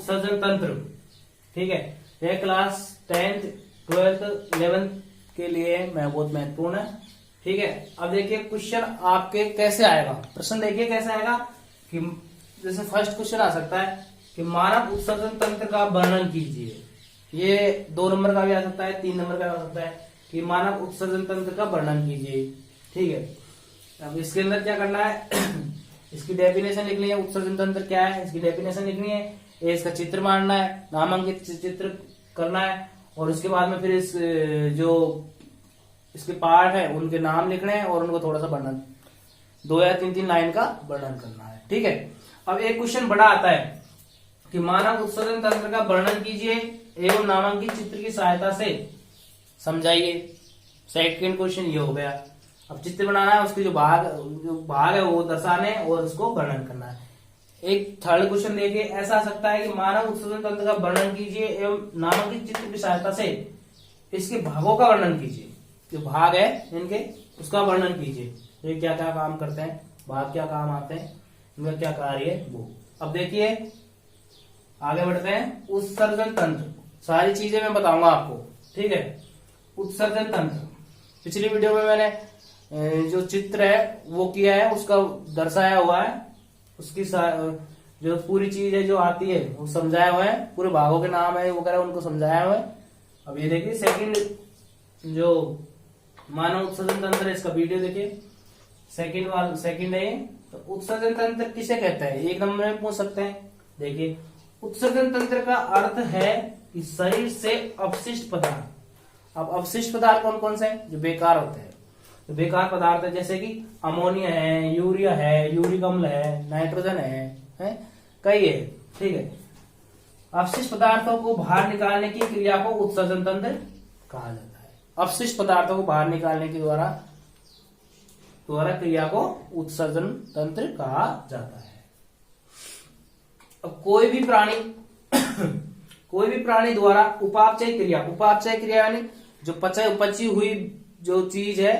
उत्सर्जन तंत्र। ठीक है, यह क्लास 10th 12th 11th के लिए मैं बहुत महत्वपूर्ण है। ठीक है, अब देखिए क्वेश्चन आपके कैसे आएगा, प्रश्न देखिए कैसे आएगा कि जैसे फर्स्ट क्वेश्चन आ सकता है कि मानव उत्सर्जन तंत्र का वर्णन कीजिए। ये 2 नंबर का भी आ सकता है, 3 नंबर का भी आ सकता है कि मानव उत्सर्जन तंत्र का वर्णन कीजिए। ठीक है, अब इसके अंदर क्या करना है इसकी डेफिनेशन लिखनी है, उत्सर्जन तंत्र क्या है इसकी डेफिनेशन लिखनी है, इसका चित्र मांडना है, नामांकित चित्र करना है, और उसके बाद में फिर इस जो इसके पार्ट है उनके नाम लिखने हैं और उनको थोड़ा सा वर्णन 2 या 3 लाइन का वर्णन करना है। ठीक है, अब एक क्वेश्चन बड़ा आता है कि मानव उत्सर्जन तंत्र का वर्णन कीजिए एवं नामांकित चित्र की सहायता से समझाइए। सेकंड क्वेश्चन ये हो गया। अब चित्र बनाना है, उसके जो भाग है वो दर्शाने और उसको वर्णन करना है। एक थर्ड क्वेश्चन देखिए ऐसा आ सकता है कि मानव उत्सर्जन तंत्र का वर्णन कीजिए एवं नामांकित चित्र की सहायता से इसके भागों का वर्णन कीजिए। जो भाग है इनके उसका वर्णन कीजिए, ये क्या क्या काम करते हैं, भाग क्या काम आते हैं, इनका क्या कार्य है वो। अब देखिए आगे बढ़ते हैं। उत्सर्जन तंत्र सारी चीजें मैं बताऊंगा आपको। ठीक है, उत्सर्जन तंत्र पिछली वीडियो में मैंने जो चित्र है वो किया है, उसका दर्शाया हुआ है, उसकी जो पूरी चीज है जो आती है वो समझाया हुआ है, पूरे भागों के नाम है वगैरह उनको समझाया हुआ है। अब ये देखिए सेकंड जो मानव उत्सर्जन तंत्र है इसका वीडियो देखिए, सेकंड है। तो उत्सर्जन तंत्र किसे कहते हैं, एक नंबर में पूछ सकते हैं। देखिए उत्सर्जन तंत्र का अर्थ है कि शरीर से अपशिष्ट पदार्थ। अब अपशिष्ट पदार्थ कौन कौन से हैं, जो बेकार होते हैं, जो बेकार पदार्थ है जैसे कि अमोनिया है, यूरिया है, यूरिक अम्ल है, नाइट्रोजन है कई है। ठीक है, अपशिष्ट पदार्थों को बाहर निकालने की क्रिया को उत्सर्जन तंत्र कहा जाता है। अपशिष्ट पदार्थों को बाहर निकालने के द्वारा क्रिया को उत्सर्जन तंत्र कहा जाता है। अब कोई भी प्राणी द्वारा उपापचय क्रिया यानी जो पची हुई जो चीज है,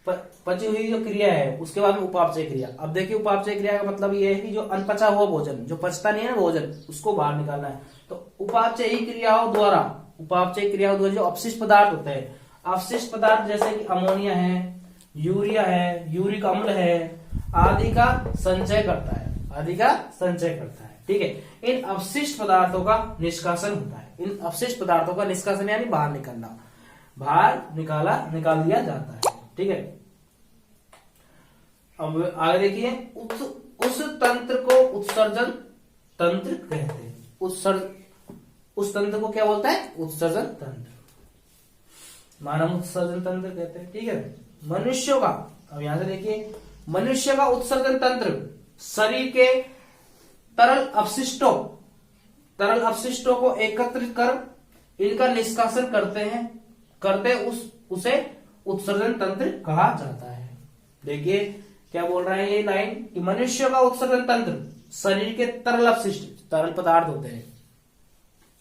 पची हुई जो क्रिया है उसके बाद में उपापचय क्रिया। अब देखिए उपापचय क्रिया का मतलब ये है कि जो अनपचा हुआ भोजन, जो पचता नहीं है ना भोजन, उसको बाहर निकालना है। तो उपापचय क्रियाओं द्वारा जो अपशिष्ट पदार्थ होते हैं, अपशिष्ट पदार्थ जैसे कि अमोनिया है, यूरिया है, यूरिक अम्ल है आदि का संचय करता है। ठीक है, इन अपशिष्ट पदार्थों का निष्कासन होता है। इन अपशिष्ट पदार्थों का निष्कासन यानी बाहर निकाल दिया जाता है। ठीक है, अब आगे देखिए उस तंत्र को उत्सर्जन तंत्र कहते हैं। उस तंत्र को क्या बोलता है, उत्सर्जन तंत्र, मानव उत्सर्जन तंत्र कहते हैं। ठीक है, मनुष्यों का, अब यहां से देखिए मनुष्य का उत्सर्जन तंत्र शरीर के तरल अपशिष्टों को एकत्रित कर इनका निष्कासन उसे उत्सर्जन तंत्र कहा जाता है। देखिए क्या बोल रहा है ये लाइन कि मनुष्य का उत्सर्जन तंत्र शरीर के तरल पदार्थ होते हैं।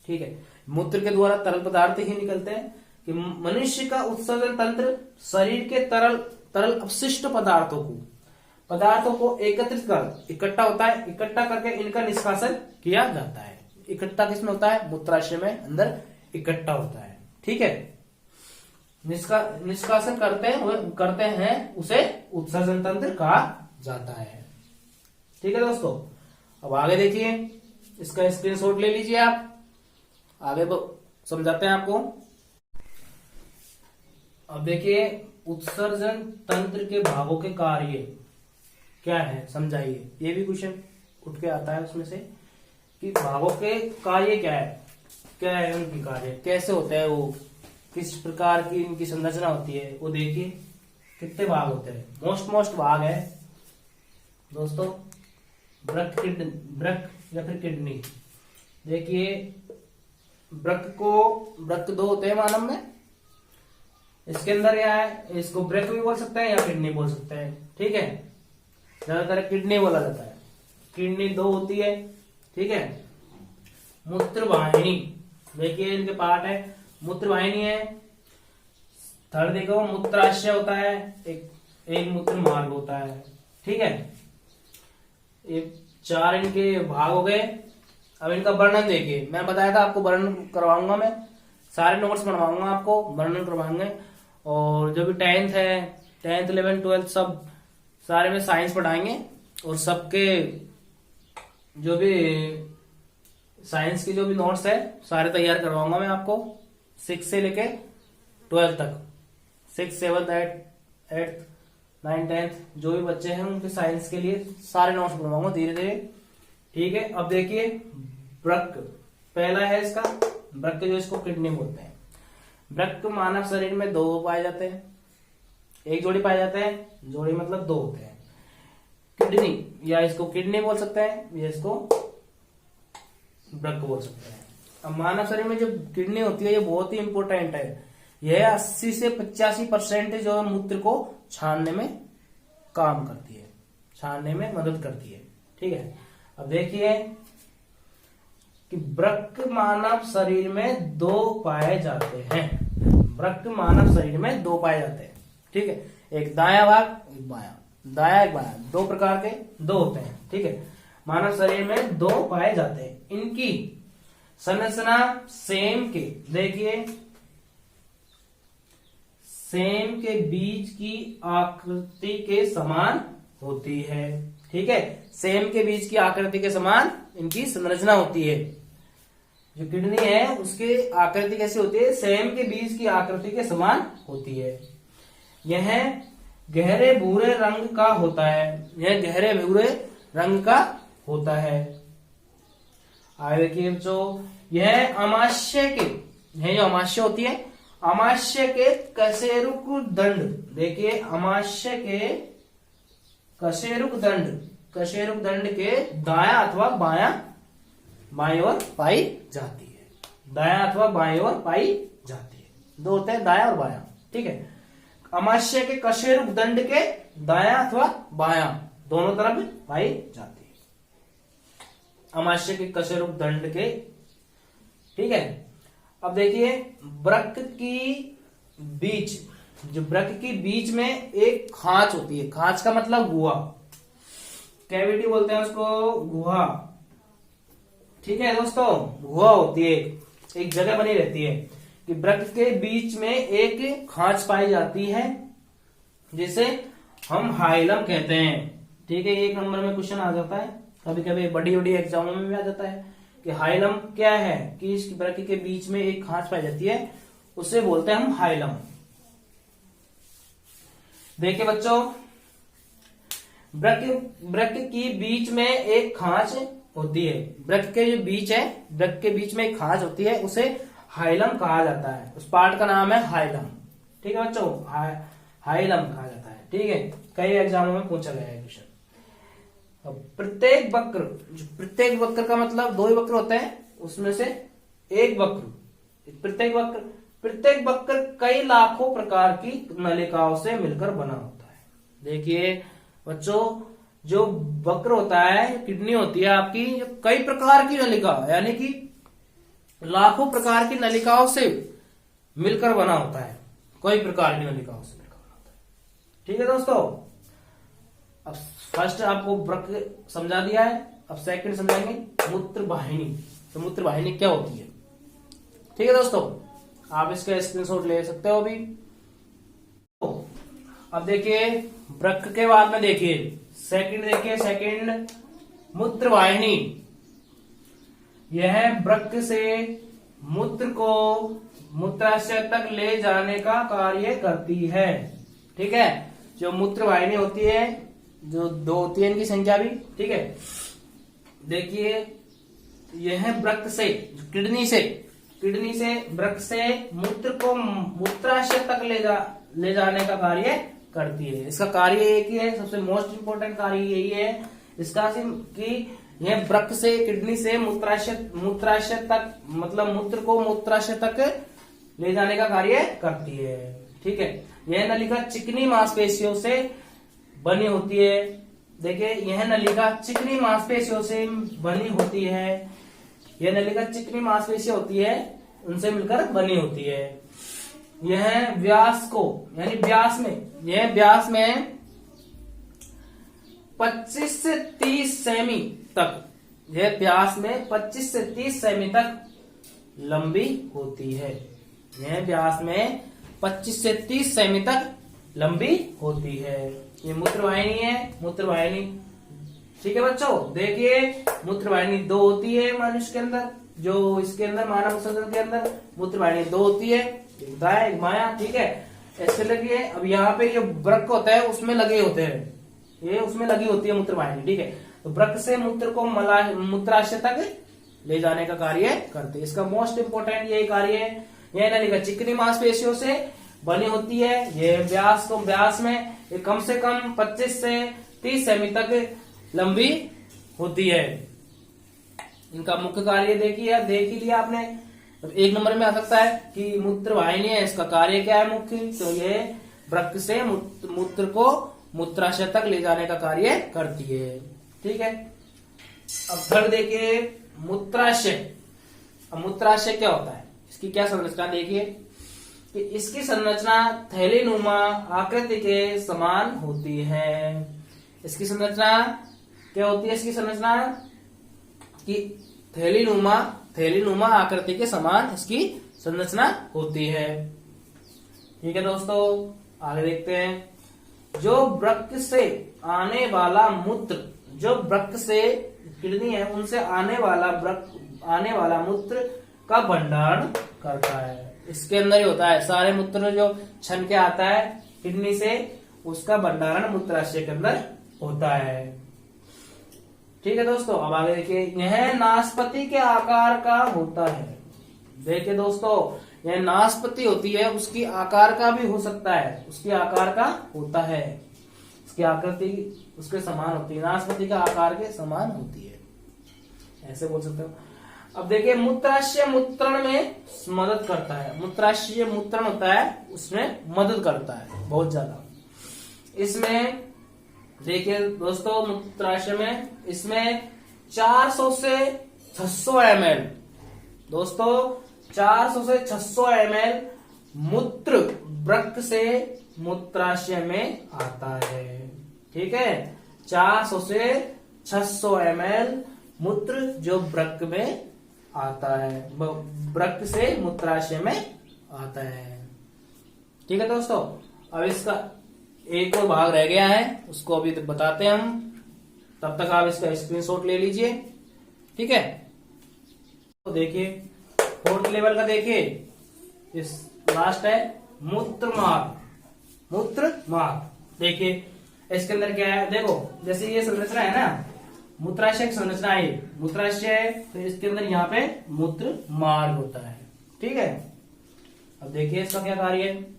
ठीक है, मूत्र के द्वारा तरल पदार्थ ही निकलते हैं कि मनुष्य का उत्सर्जन तंत्र शरीर के तरल अपशिष्ट पदार्थों को एकत्रित कर इकट्ठा करके इनका निष्कासन किया जाता है। इकट्ठा किसमें होता है, मूत्राशय में अंदर इकट्ठा होता है। ठीक है, निष्कासन करते हैं उसे उत्सर्जन तंत्र कहा जाता है। ठीक है दोस्तों, अब आगे देखिए, इसका स्क्रीनशॉट ले लीजिए आप, आगे समझाते हैं आपको। अब देखिए उत्सर्जन तंत्र के भागों के कार्य क्या है समझाइए। ये भी क्वेश्चन उठ के आता है उसमें से कि भागों के कार्य क्या है उनकी कार्य कैसे होते हैं, वो किस प्रकार की इनकी संरचना होती है वो देखिए। कितने भाग होते हैं, मोस्ट भाग है दोस्तों, वृक्क या फिर किडनी। देखिए वृक्क 2 होते हैं मानव में, इसके अंदर क्या है, इसको वृक्क भी बोल सकते हैं या किडनी बोल सकते हैं। ठीक है, ज्यादातर किडनी बोला जाता है, किडनी 2 होती है। ठीक है, मूत्रवाहिनी, देखिए इनके पार्ट है, मूत्रवाहिनी है, थर्ड देखो मूत्राशय होता है, एक मूत्र मार्ग होता है। ठीक है, ये 4 इनके भाग हो गए। अब इनका वर्णन देखिए, मैं बताया था आपको वर्णन करवाऊंगा, मैं सारे नोट्स बनवाऊंगा आपको, वर्णन करवाएंगे। और जो भी 10th है, 10th 11th 12th सब सारे में साइंस पढ़ाएंगे, और सबके जो भी साइंस की जो भी नोट्स है सारे तैयार करवाऊंगा मैं आपको, 6 से लेके 12 तक, 6 7 8 9 10 जो भी बच्चे हैं उनके साइंस के लिए सारे नोट्स बनवाऊंगा धीरे धीरे। ठीक है, अब देखिए वृक्क पहला है इसका, वृक्क जो इसको किडनी बोलते हैं। वृक्क मानव शरीर में 2 पाए जाते हैं, एक जोड़ी पाए जाते हैं, जोड़ी मतलब 2 होते हैं। किडनी या इसको किडनी बोल सकते हैं, या इसको वृक्क बोल सकते हैं। अब मानव शरीर में जो किडनी होती है ये बहुत ही इंपॉर्टेंट है, यह 80 से 85% जो मूत्र को छानने में काम करती है, छानने में मदद करती है। ठीक है, अब देखिए कि वृक्क मानव शरीर में 2 पाए जाते हैं, वृक्क मानव शरीर में 2 पाए जाते हैं। ठीक है, एक दायां भाग एक बायां, दायां एक बायां, 2 प्रकार के 2 होते हैं। ठीक है, मानव शरीर में 2 पाए जाते हैं। इनकी संरचना सेम के, देखिए सेम के बीच की आकृति के समान होती है। ठीक है, सेम के बीच की आकृति के समान इनकी संरचना होती है। जो किडनी है उसकी आकृति कैसी होती है, सेम के बीच की आकृति के समान होती है। यह गहरे भूरे रंग का होता है, यह गहरे भूरे रंग का होता है। आगे देखिए बच्चों, यह अमाशय के, यह जो अमाशय होती है, अमाशय के कशेरुक दंड, देखिए अमाशय के कशेरुक दंड, कशेरुक दंड के दायां अथवा बायां बाईं ओर पाई जाती है, दायां अथवा बाईं ओर पाई जाती है। 2 होते हैं, दायां और बायां। ठीक है, अमाशय के कशेरुक दंड के दायां अथवा बायां दोनों तरफ पाई जाती है, अमाशय के कशेरुक दंड के। ठीक है, अब देखिए वृक्क की बीच, जो वृक्क की बीच में एक खांच होती है, खांच का मतलब गुहा, कैविटी बोलते हैं उसको, गुहा। ठीक है दोस्तों, गुहा होती है, एक जगह बनी रहती है कि वृक्क के बीच में एक खांच पाई जाती है जिसे हम हाइलम कहते हैं। ठीक है, 1 नंबर में क्वेश्चन आ जाता है, कभी कभी बड़ी बड़ी एग्जामों में भी आ जाता है कि हाइलम क्या है, कि इस वृक्क के बीच में एक खांच पाई जाती है, उसे बोलते हैं हम हाइलम। देखिए बच्चों, वृक्क की बीच में एक खांच होती है, वृक्क के जो बीच है, वृक्क के बीच में एक खांच होती है, उसे हाइलम कहा जाता है, उस पार्ट का नाम है हाइलम। ठीक है बच्चों, हाइलम कहा जाता है। ठीक है, कई एग्जामों में पूछा गया है क्वेश्चन। प्रत्येक वक्र, जो प्रत्येक वक्र का मतलब 2 ही वक्र होते हैं, उसमें से एक वक्र, प्रत्येक वक्र कई लाखों प्रकार की नलिकाओं से मिलकर बना होता है। देखिए बच्चों, जो वक्र होता है, किडनी होती है आपकी, कई प्रकार की नलिका, यानी कि लाखों प्रकार की नलिकाओं से मिलकर बना होता है, कई प्रकार की नलिकाओं से मिलकर बना होता है। ठीक है दोस्तों, अब फर्स्ट आपको वृक्क समझा दिया है, अब सेकंड समझाएंगे मूत्र वाहिनी। तो मूत्र वाहिनी क्या होती है? ठीक है दोस्तों, आप इसका स्क्रीनशॉट ले सकते हो अभी। अब देखिए वृक्क के बाद में देखिए सेकंड, देखिए सेकंड मूत्र वाहिनी। यह वृक्क से मूत्र को मूत्राशय तक ले जाने का कार्य करती है। ठीक है, जो मूत्र वाहिनी होती है, जो 2 होती है इनकी संख्या भी। ठीक है, देखिए यह वृक्क से, किडनी से वृक्क से मूत्र को मूत्राशय तक ले जाने का कार्य करती है। इसका कार्य एक ही है, सबसे मोस्ट इंपोर्टेंट कार्य यही है इसका कि यह वृक्क से, किडनी से मूत्राशय तक, मतलब मूत्र को मूत्राशय तक ले जाने का कार्य करती है। ठीक है, यह नलिका चिकनी मांसपेशियों से बनी होती है। देखिए यह नलिका चिकनी मांसपेशियों से बनी होती है, यह नलिका चिकनी मांसपेशियां होती है, उनसे मिलकर बनी होती है। यह व्यास को, यानी व्यास में 25 से 30 सेमी तक यह व्यास में 25 से 30 सेमी तक लंबी होती है। यह व्यास में 25 से 30 सेमी तक लंबी होती है। ये मूत्रवाहिनी है, मूत्रवाहिनी। ठीक है बच्चों, देखिए मूत्रवाहिनी 2 होती है मनुष्य के अंदर, जो इसके अंदर मानव शरीर के अंदर मूत्रवाहिनी 2 होती है, एक दाया एक बायां। ठीक है, ऐसे लगी है। अब यहाँ पे जो वृक्क होता है उसमें लगे होते हैं, ये उसमें लगी होती है मूत्रवाहिनी। ठीक है, तो वृक्क से मूत्र को मूत्राशय तक ले जाने का कार्य करते हैं। इसका मोस्ट इंपोर्टेंट यही कार्य है। यह नलिका चिकनी मांसपेशियों से बनी होती है। ये व्यास में ये कम से कम 25 से 30 सेमी तक लंबी होती है। इनका मुख्य कार्य देखिए, अब देख ही लिया आपने। एक नंबर में आ सकता है कि मूत्रवाहिनी है, इसका कार्य क्या है मुख्य, तो ये वृक्क से मूत्र को मूत्राशय तक ले जाने का कार्य करती है। ठीक है, अब थर्ड देखिए मूत्राशय। अब मूत्राशय क्या होता है, इसकी क्या संरचना देखिए कि इसकी संरचना थैलीनुमा आकृति के समान होती है। इसकी संरचना क्या होती है, इसकी संरचना कि थैलीनुमा आकृति के समान इसकी संरचना होती है। ठीक है दोस्तों, आगे देखते हैं। जो वृक्क से आने वाला मूत्र, जो वृक्क से किडनी है उनसे आने वाला मूत्र का भंडारण करता है। इसके अंदर ही होता है सारे मूत्र जो छन के आता है किडनी से, उसका भंडारण मूत्राशय के अंदर होता है। ठीक है दोस्तों, अब आगे देखिए। यह नाशपाती के आकार का होता है। देखिए दोस्तों, यह नाशपाती होती है, उसकी आकार का भी हो सकता है, उसकी आकार का होता है, उसकी आकृति उसके समान होती है, नाशपाती का आकार के समान होती है, ऐसे बोल सकते हो। अब देखिए मूत्राशय मूत्रण में मदद करता है। मूत्राशय मूत्रण होता है उसमें मदद करता है बहुत ज्यादा। इसमें देखिए दोस्तों, मूत्राशय में इसमें 400 से 600 ml, दोस्तों 400 से 600 ml मूत्र वृक्क से मूत्राशय में आता है। ठीक है, 400 से 600 ml मूत्र जो वृक्क में आता है, वृक्क से मूत्राशय में आता है। ठीक है दोस्तों, अब इसका एक और भाग रह गया है, उसको अभी बताते हैं हम, तब तक आप इसका स्क्रीनशॉट ले लीजिए। ठीक है, तो देखिए 4th लेवल का देखिए, इस लास्ट है मूत्रमार्ग। मूत्रमार्ग देखिए इसके अंदर क्या है, देखो जैसे ये संरचना है ना, मूत्राशय की संरचना है, मूत्राशय है, तो इसके अंदर यहाँ पे मूत्र मार्ग होता है। ठीक है, अब देखिए इसका क्या कार्य है।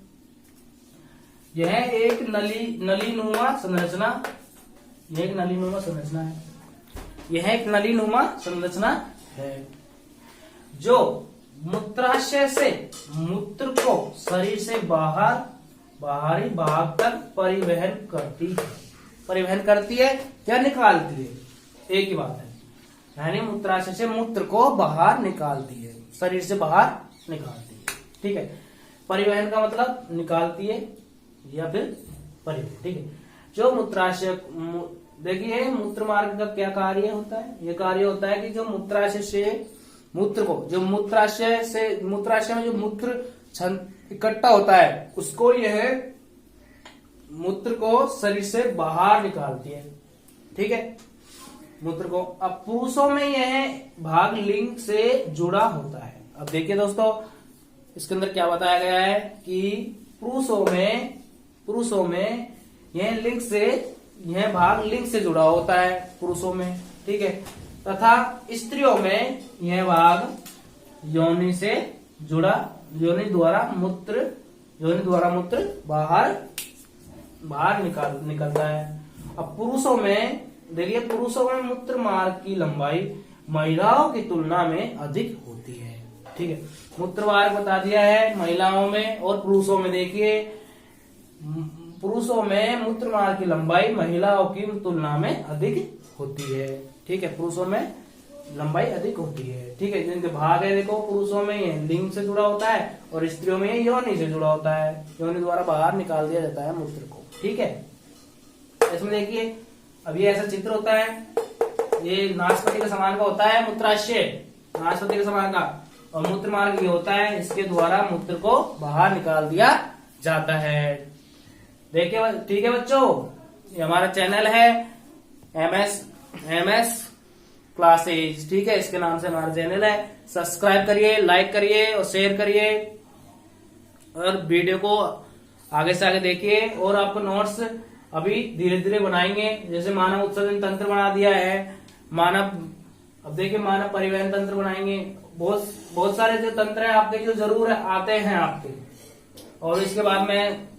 यह एक नलीनुमा संरचना, यह एक नलीनुमा संरचना है, यह एक नलीनुमा संरचना है जो मूत्राशय से मूत्र को शरीर से बाहरी भाग तक परिवहन करती है क्या निकालती है, एक ही बात है, यानी मूत्राशय से मूत्र को बाहर निकालती है, शरीर से बाहर निकालती है। ठीक है, परिवहन का मतलब निकालती है या फिर परिवहन। ठीक है, जो मूत्राशय देखिए मूत्र मार्ग का क्या कार्य होता है, ये कार्य होता है कि जो मूत्राशय से मूत्र को, जो मूत्राशय में जो मूत्र इकट्ठा होता है उसको यह मूत्र को शरीर से बाहर निकालती है। ठीक है, मूत्र को। अब पुरुषों में यह भाग लिंग से जुड़ा होता है। अब देखिए दोस्तों, इसके अंदर क्या बताया गया है कि पुरुषों में यह भाग लिंग से जुड़ा होता है पुरुषों में। ठीक है, तथा स्त्रियों में यह भाग योनि से जुड़ा, योनि द्वारा मूत्र बाहर निकलता है। अब पुरुषों में देखिए, पुरुषों में मूत्र मार्ग की लंबाई महिलाओं की तुलना में अधिक होती है। ठीक है, मूत्र मार्ग बता दिया है महिलाओं में और पुरुषों में। देखिए पुरुषों में मूत्र मार्ग की लंबाई महिलाओं की तुलना में अधिक होती है। ठीक है, पुरुषों में लंबाई अधिक होती है। ठीक है, जिनके भाग है देखो, पुरुषों में ये लिंग से जुड़ा होता है और स्त्रियों में ये योनि से जुड़ा होता है, योनि द्वारा बाहर निकाल दिया जाता है मूत्र को। ठीक है, इसमें देखिए अब ये ऐसा चित्र होता है, ये नाशपाती के समान का होता है मूत्राशय, नाशपाती के समान का, और मूत्र मार्ग ये होता है, इसके द्वारा मूत्र को बाहर निकाल दिया जाता है। देखिए ठीक है बच्चों, ये हमारा चैनल है एमएस क्लासेज, ठीक है, इसके नाम से हमारा चैनल है। सब्सक्राइब करिए, लाइक करिए और शेयर करिए, और वीडियो को आगे से आगे देखिए। और आपको नोट्स अभी धीरे धीरे बनाएंगे, जैसे मानव उत्सर्जन तंत्र बना दिया है, अब देखिए मानव परिवहन तंत्र बनाएंगे, बहुत सारे जो तंत्र हैं आपके जो जरूर आते हैं आपके। और इसके बाद में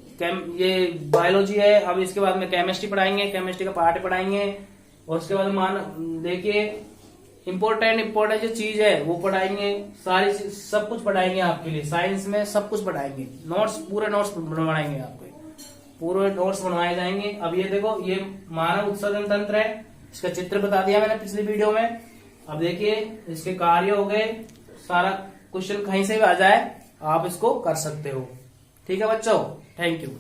ये बायोलॉजी है, अब इसके बाद में केमिस्ट्री पढ़ाएंगे, केमिस्ट्री का पार्ट पढ़ाएंगे। और उसके बाद देखिए इम्पोर्टेंट जो चीज है वो पढ़ाएंगे, सारी सब कुछ पढ़ाएंगे आपके लिए, साइंस में सब कुछ पढ़ाएंगे, पूरे नोट्स बनवाएंगे आपके, पूरे नोट्स बनवाए जाएंगे। अब ये देखो, ये मानव उत्सर्जन तंत्र है, इसका चित्र बता दिया मैंने पिछली वीडियो में। अब देखिए इसके कार्य हो गए, सारा क्वेश्चन कहीं से भी आ जाए आप इसको कर सकते हो। ठीक है बच्चों, थैंक यू।